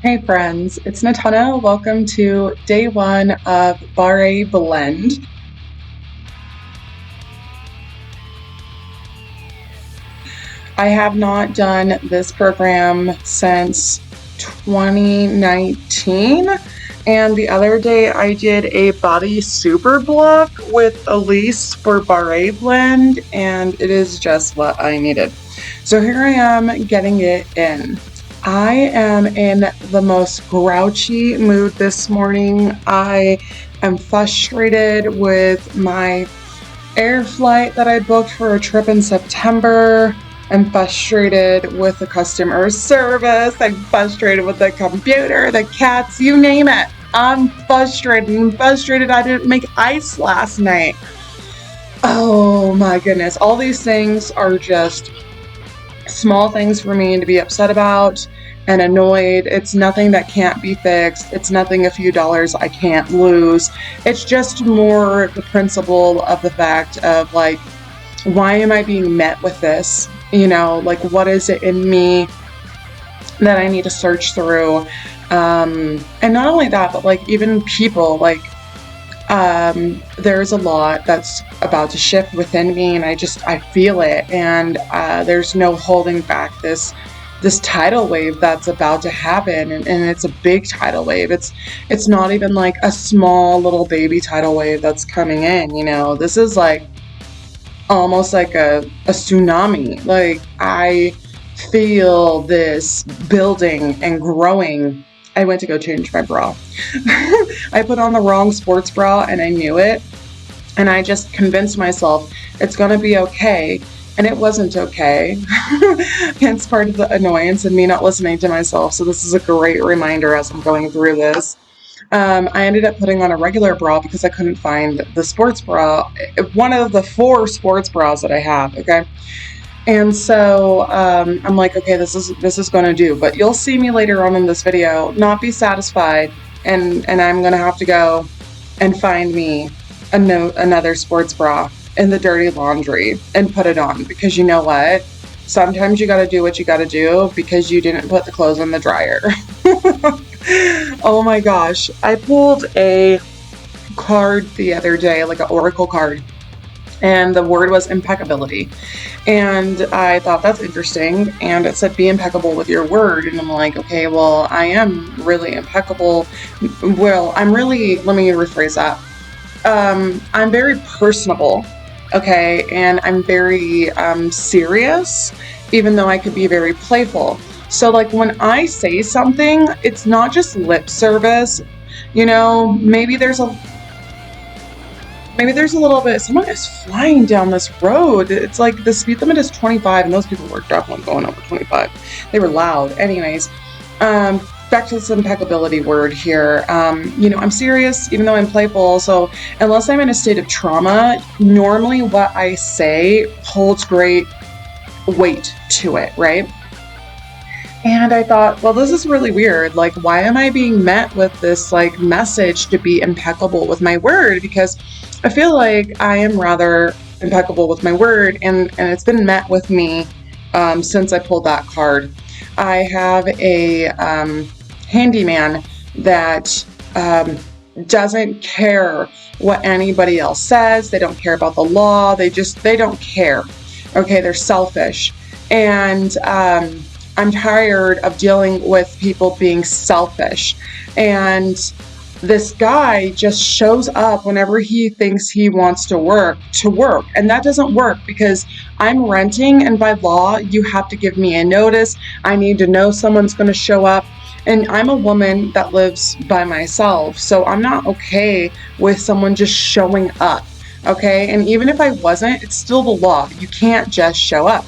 Hey friends, it's Natana. Welcome to day one of Barre Blend. I have not done this program since 2019, and the other day I did a BODi super block with Elise for Barre Blend, and it is just what I needed. So here I am getting it in. I am in the most grouchy mood this morning. I am frustrated with my air flight that I booked for a trip in September. I'm frustrated with the customer service. I'm frustrated with the computer, the cats, you name it. I'm frustrated I didn't make ice last night. Oh my goodness. All these things are just small things for me to be upset about and annoyed. It's nothing that can't be fixed. It's nothing a few dollars I can't lose. It's just more the principle of the fact of like, why am I being met with this? Like what is it in me that I need to search through? And not only that, but like even people, like there's a lot that's about to shift within me, and I feel it, and there's no holding back this tidal wave that's about to happen, and it's a big tidal wave. It's not even like a small little baby tidal wave that's coming in. This is like almost like a tsunami. Like I feel this building and growing. I went to go change my bra. I put on the wrong sports bra and I knew it. And I just convinced myself it's going to be okay. And it wasn't okay. Hence part of the annoyance and me not listening to myself. So this is a great reminder as I'm going through this. I ended up putting on a regular bra because I couldn't find the sports bra. One of the 4 sports bras that I have. Okay. And so I'm like, okay, this is going to do. But you'll see me later on in this video not be satisfied, and I'm going to have to go and find me another sports bra in the dirty laundry and put it on, because you know what? Sometimes you got to do what you got to do because you didn't put the clothes in the dryer. Oh my gosh. I pulled a card the other day, like an oracle card. And the word was impeccability. And I thought that's interesting. And it said, be impeccable with your word. And I'm like, okay, well, I am really impeccable. Well, let me rephrase that. I'm very personable. Okay. And I'm very serious, even though I could be very playful. So like when I say something, it's not just lip service. Maybe there's a little bit. Someone is flying down this road. It's like the speed limit is 25, and those people were definitely going over 25. They were loud. Anyways, back to this impeccability word here. I'm serious, even though I'm playful. So unless I'm in a state of trauma, normally what I say holds great weight to it, right? And I thought, well, this is really weird. Like, why am I being met with this like message to be impeccable with my word? Because I feel like I am rather impeccable with my word, and it's been met with me since I pulled that card. I have a handyman that doesn't care what anybody else says. They don't care about the law. They don't care. Okay, they're selfish. And I'm tired of dealing with people being selfish. And this guy just shows up whenever he thinks he wants to work. And that doesn't work because I'm renting, and by law, you have to give me a notice. I need to know someone's going to show up. And I'm a woman that lives by myself. So I'm not okay with someone just showing up. Okay. And even if I wasn't, it's still the law. You can't just show up.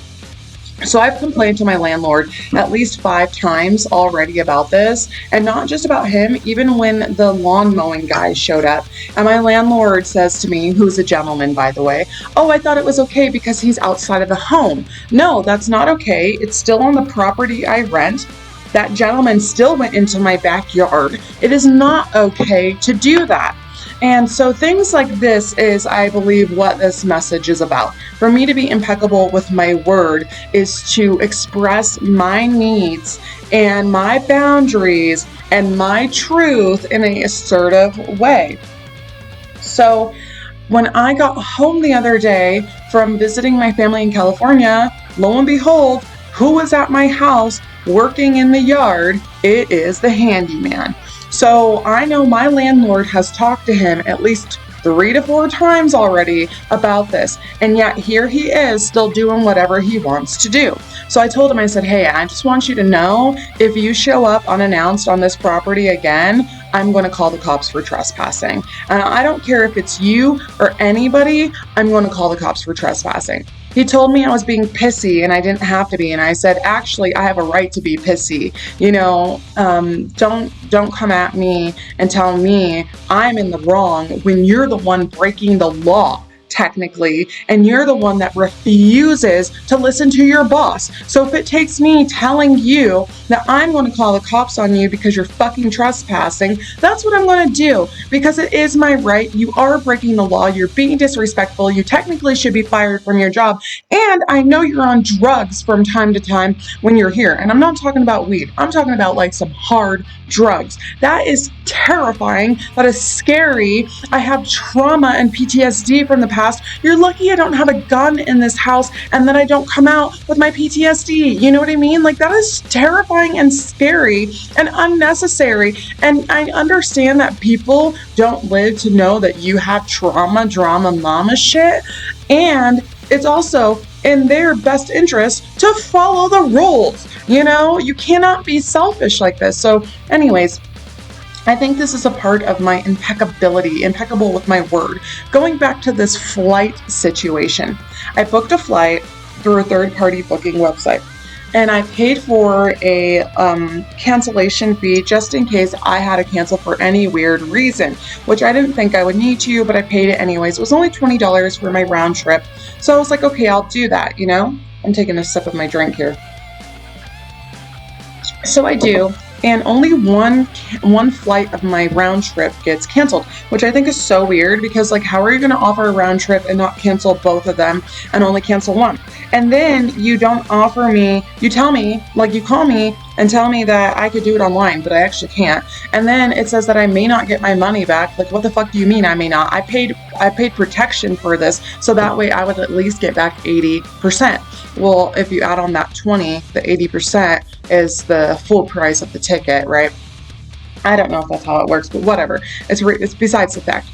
So I've complained to my landlord at least 5 times already about this, and not just about him, even when the lawn mowing guy showed up. And my landlord says to me, who's a gentleman, by the way, oh, I thought it was okay because he's outside of the home. No, that's not okay. It's still on the property I rent. That gentleman still went into my backyard. It is not okay to do that. And so things like this is, I believe, what this message is about. For me to be impeccable with my word is to express my needs and my boundaries and my truth in an assertive way. So when I got home the other day from visiting my family in California, lo and behold, who was at my house working in the yard? It is the handyman. So I know my landlord has talked to him at least 3 to 4 times already about this, and yet here he is still doing whatever he wants to do. So I told him, I said, hey, I just want you to know, if you show up unannounced on this property again, I'm going to call the cops for trespassing. And I don't care if it's you or anybody, I'm going to call the cops for trespassing. He told me I was being pissy and I didn't have to be. And I said, actually, I have a right to be pissy. You know, don't come at me and tell me I'm in the wrong when you're the one breaking the law, technically, and you're the one that refuses to listen to your boss. So if it takes me telling you that I'm going to call the cops on you because you're fucking trespassing, that's what I'm going to do, because it is my right. You are breaking the law. You're being disrespectful. You technically should be fired from your job. And I know you're on drugs from time to time when you're here. And I'm not talking about weed. I'm talking about like some hard drugs. That is terrifying. That is scary. I have trauma and PTSD from the past. You're lucky I don't have a gun in this house and that I don't come out with my PTSD. You know what I mean? Like, that is terrifying and scary and unnecessary. And I understand that people don't live to know that you have trauma, drama, mama shit. And it's also in their best interest to follow the rules. You know, you cannot be selfish like this. So anyways, I think this is a part of my impeccable with my word. Going back to this flight situation, I booked a flight through a third-party booking website, and I paid for a cancellation fee just in case I had to cancel for any weird reason, which I didn't think I would need to, but I paid it anyways. It was only $20 for my round trip, so I was like, okay, I'll do that, you know? I'm taking a sip of my drink here. So I do. And only one flight of my round trip gets canceled, which I think is so weird, because like, how are you going to offer a round trip and not cancel both of them and only cancel one? And then you don't offer me, you tell me, like, you call me and tell me that I could do it online, but I actually can't. And then it says that I may not get my money back. Like, what the fuck do you mean I may not? I paid protection for this, so that way I would at least get back 80%. Well, if you add on that 20, the 80% is the full price of the ticket, right? I don't know if that's how it works, but whatever. It's besides the fact.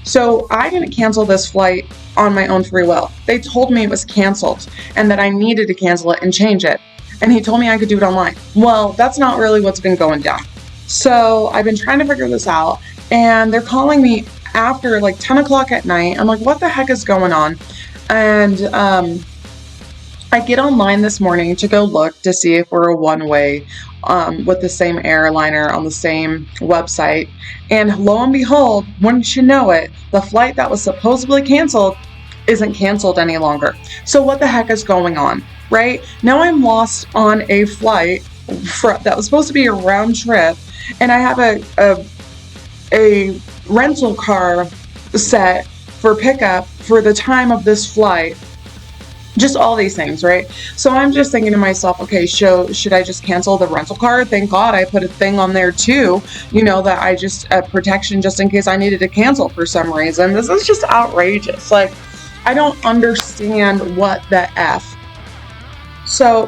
So I didn't cancel this flight on my own free will. They told me it was canceled and that I needed to cancel it and change it. And he told me I could do it online. Well, that's not really what's been going down. So I've been trying to figure this out, and they're calling me after like 10 o'clock at night. I'm like, what the heck is going on? And I get online this morning to go look to see if we're a one-way with the same airliner on the same website. And lo and behold, wouldn't you know it, the flight that was supposedly canceled isn't canceled any longer. So what the heck is going on, right? Now I'm lost on a flight that was supposed to be a round trip, and I have a rental car set for pickup for the time of this flight. Just all these things, right? So I'm just thinking to myself, okay, should I just cancel the rental car? Thank God I put a thing on there too, you know, that I just, protection just in case I needed to cancel for some reason. This is just outrageous. Like, I don't understand what the F. So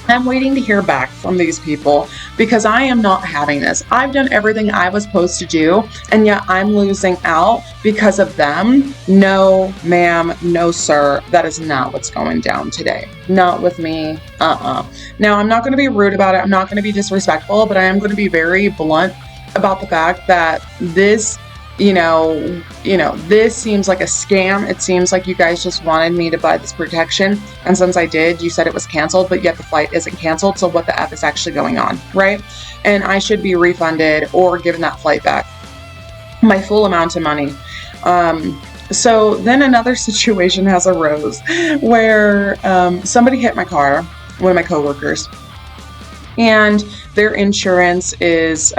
I'm waiting to hear back from these people, because I am not having this. I've done everything I was supposed to do, and yet I'm losing out because of them. No, ma'am, no, sir. That is not what's going down today. Not with me. Now, I'm not going to be rude about it. I'm not going to be disrespectful, but I am going to be very blunt about the fact that this, you know, this seems like a scam. It seems like you guys just wanted me to buy this protection, and since I did, you said it was canceled, but yet the flight isn't canceled. So what the F is actually going on, right? And I should be refunded or given that flight back, my full amount of money. So then another situation has arose where somebody hit my car, one of my coworkers, and their insurance is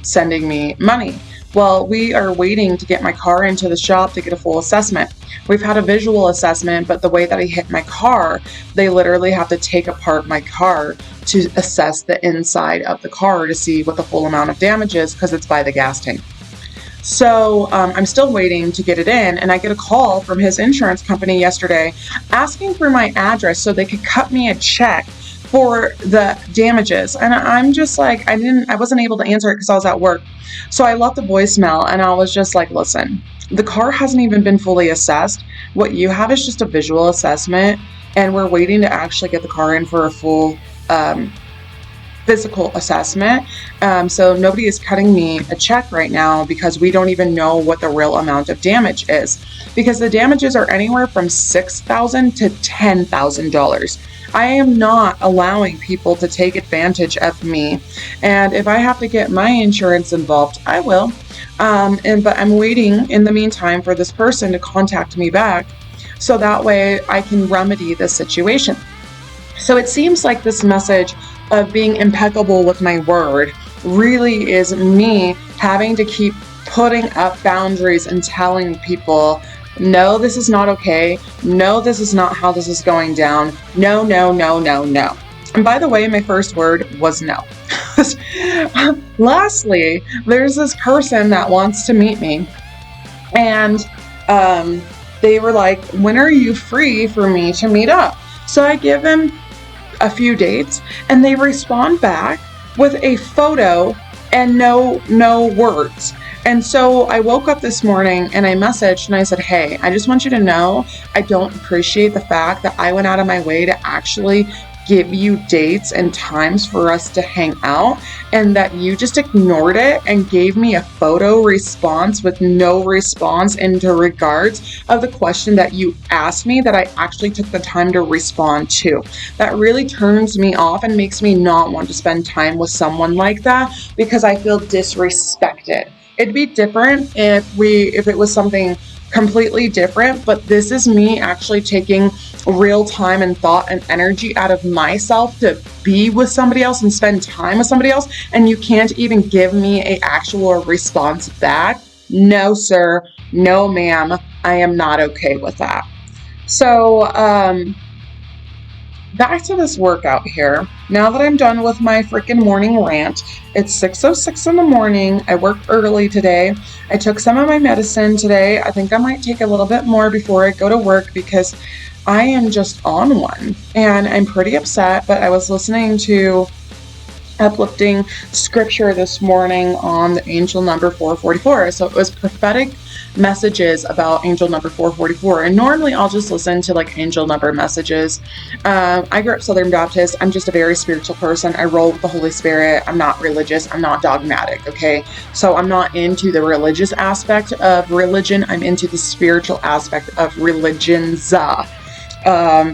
sending me money Well, we are waiting to get my car into the shop to get a full assessment. We've had a visual assessment, but the way that I hit my car, they literally have to take apart my car to assess the inside of the car to see what the full amount of damage is, because it's by the gas tank. So I'm still waiting to get it in, and I get a call from his insurance company yesterday asking for my address so they could cut me a check for the damages. And I'm just like, I wasn't able to answer it because I was at work. So I left a voicemail, and I was just like, listen, the car hasn't even been fully assessed. What you have is just a visual assessment, and we're waiting to actually get the car in for a full physical assessment. So nobody is cutting me a check right now because we don't even know what the real amount of damage is, because the damages are anywhere from $6,000 to $10,000. I am not allowing people to take advantage of me, and if I have to get my insurance involved, I will. But I'm waiting in the meantime for this person to contact me back so that way I can remedy the situation. So it seems like this message of being impeccable with my word really is me having to keep putting up boundaries and telling people, no, this is not okay. No, this is not how this is going down. No, no, no, no, no. And by the way, my first word was no. Lastly, there's this person that wants to meet me, and they were like, when are you free for me to meet up? So I give them a few dates, and they respond back with a photo and no words. And so I woke up this morning and I messaged and I said, hey, I just want you to know I don't appreciate the fact that I went out of my way to actually give you dates and times for us to hang out, and that you just ignored it and gave me a photo response with no response into regards of the question that you asked me that I actually took the time to respond to. That really turns me off and makes me not want to spend time with someone like that, because I feel disrespected. It'd be different if it was something completely different, but this is me actually taking real time and thought and energy out of myself to be with somebody else and spend time with somebody else, and you can't even give me an actual response back. No, sir. No, ma'am. I am not okay with that. So, back to this workout here. Now that I'm done with my freaking morning rant, it's 6:06 in the morning. I worked early today. I took some of my medicine today. I think I might take a little bit more before I go to work because I am just on one and I'm pretty upset, but I was listening to uplifting scripture this morning on the angel number 444. So it was prophetic messages about angel number 444, and normally I'll just listen to like angel number messages. I grew up Southern Baptist. I'm just a very spiritual person. I roll with the Holy Spirit. I'm not religious. I'm not dogmatic. Okay, so I'm not into the religious aspect of religion. I'm into the spiritual aspect of religions,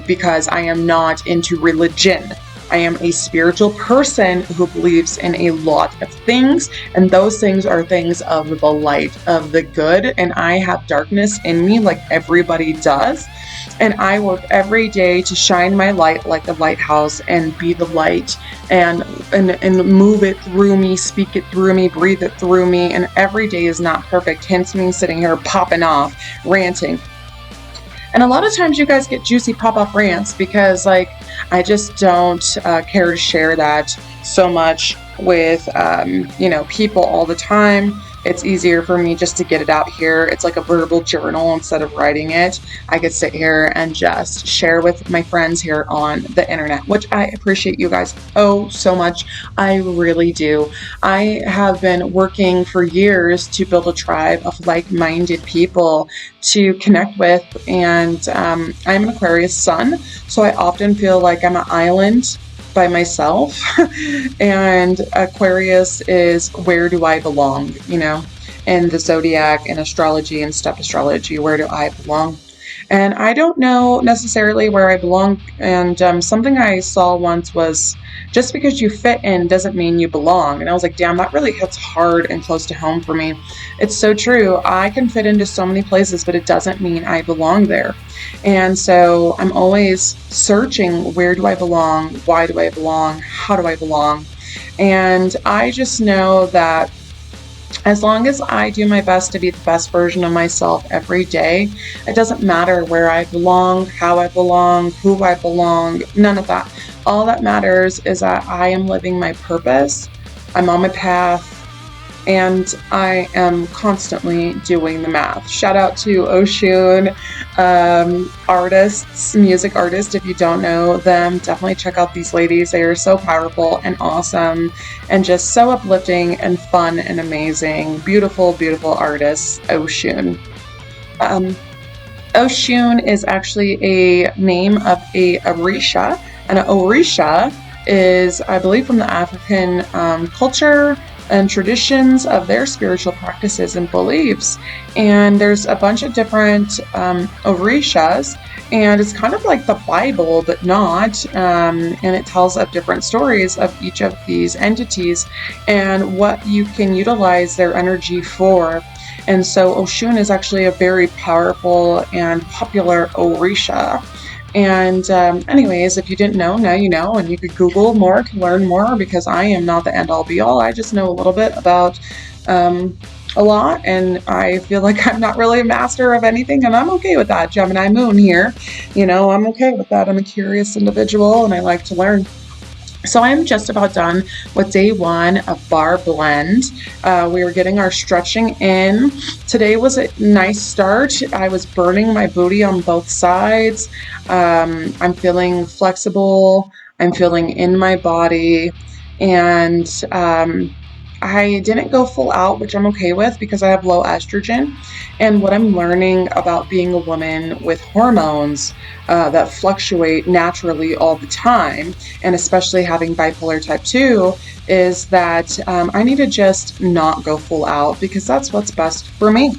because I am not into religion. I am a spiritual person who believes in a lot of things, and those things are things of the light, of the good, and I have darkness in me like everybody does, and I work every day to shine my light like a lighthouse and be the light and move it through me, speak it through me, breathe it through me, and every day is not perfect, hence me sitting here popping off, ranting. And a lot of times you guys get juicy pop-off rants because I just don't care to share that so much with, people all the time. It's easier for me just to get it out here. It's like a verbal journal instead of writing it. I could sit here and just share with my friends here on the internet, which I appreciate you guys so much. I really do. I have been working for years to build a tribe of like-minded people to connect with, and I'm an Aquarius sun, so I often feel like I'm an island by myself, and Aquarius is where do I belong, in the zodiac and astrology and step astrology, where do I belong? And I don't know necessarily where I belong, and something I saw once was, just because you fit in doesn't mean you belong. And I was like, damn, that really hits hard and close to home for me. It's so true. I can fit into so many places, but it doesn't mean I belong there. And so I'm always searching, where do I belong? Why do I belong? How do I belong? And I just know that As long as I do my best to be the best version of myself every day, it doesn't matter where I belong, how I belong, who I belong, none of that. All that matters is that I am living my purpose, I'm on my path, and I am constantly doing the math. Shout out to Oshun, artists, music artists. If you don't know them, definitely check out these ladies. They are so powerful and awesome and just so uplifting and fun and amazing. Beautiful, beautiful artists, Oshun. Um, Oshun is actually a name of a Orisha, and an Orisha is, I believe, from the African culture and traditions of their spiritual practices and beliefs. And there's a bunch of different Orishas, and it's kind of like the Bible, but not. And it tells of different stories of each of these entities and what you can utilize their energy for. And so Oshun is actually a very powerful and popular Orisha. And anyways, if you didn't know, now you know, and you could Google more to learn more, because I am not the end all be all. I just know a little bit about a lot, and I feel like I'm not really a master of anything, and I'm okay with that. Gemini moon here, I'm okay with that. I'm a curious individual and I like to learn. So I'm just about done with day 1 of Barre blend. We were getting our stretching in. Today was a nice start. I was burning my booty on both sides. I'm feeling flexible. I'm feeling in my body. And I didn't go full out, which I'm okay with because I have low estrogen. And what I'm learning about being a woman with hormones that fluctuate naturally all the time, and especially having bipolar type 2, is that I need to just not go full out because that's what's best for me.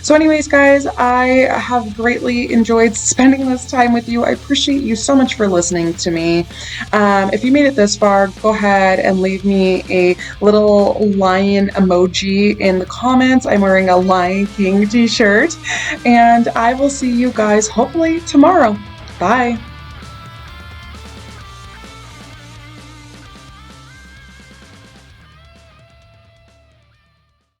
So anyways, guys, I have greatly enjoyed spending this time with you. I appreciate you so much for listening to me. If you made it this far, go ahead and leave me a little lion emoji in the comments. I'm wearing a Lion King t-shirt, and I will see you guys hopefully tomorrow. Bye.